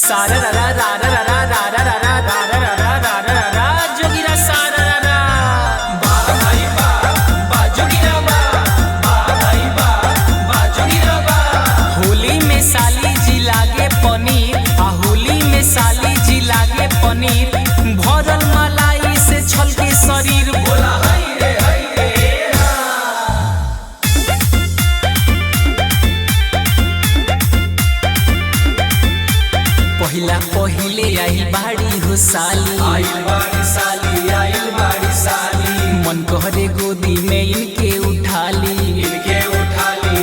सारा रा रा रा रा रा रा रा रा रा रा रा रा रा रा रा रा जोगिरा सारा रा रा बा भाई बा जोगिरा बा भाई बा जोगिरा बा। होली में साली जी लागे पनीर होली में साली जी लागे पनीर भरल मलाई से छलके शरीर बोला पहिला पहिले आई बाड़ी हो साली आइल बाड़ी साली मन कहरे गोदी में इनके उठाली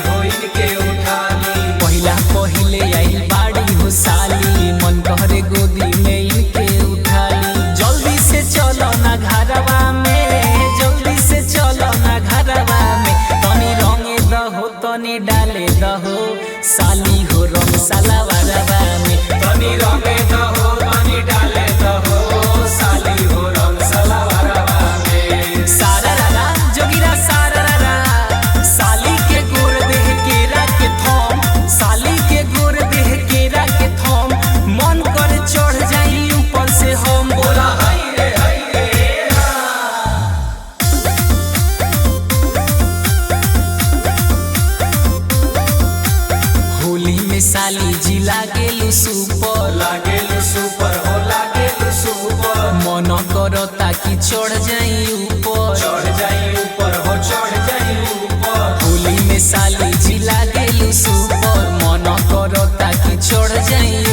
हो इनके उठाली। पहिला पहिले आई बाड़ी हो साली मन कहरे गोदी में इनके उठाली। जल्दी से चलो ना घरवा में जल्दी से चलो ना घरवा में तनी रंगे दहो तनी डाले दहो साली हो रंग सालावारवा में तनी रंगे दहो तनी डाले दहो साली हो रंग सालावारवा में। सारा रा रा जोगिरा सारा रा रा साली के गोर देह केरा के थम साली के गोर देह केरा के थम मन कर चढ़ जाई ऊपर से हम बोला होली में साली जी लागेलु सुपर हो लागेलु सुपर मन करता कि चढ़ जाई ऊपर हो चढ़ जाई ऊपर। होली में साली जी लागेलु सुपर मन करता कि चढ़ जाई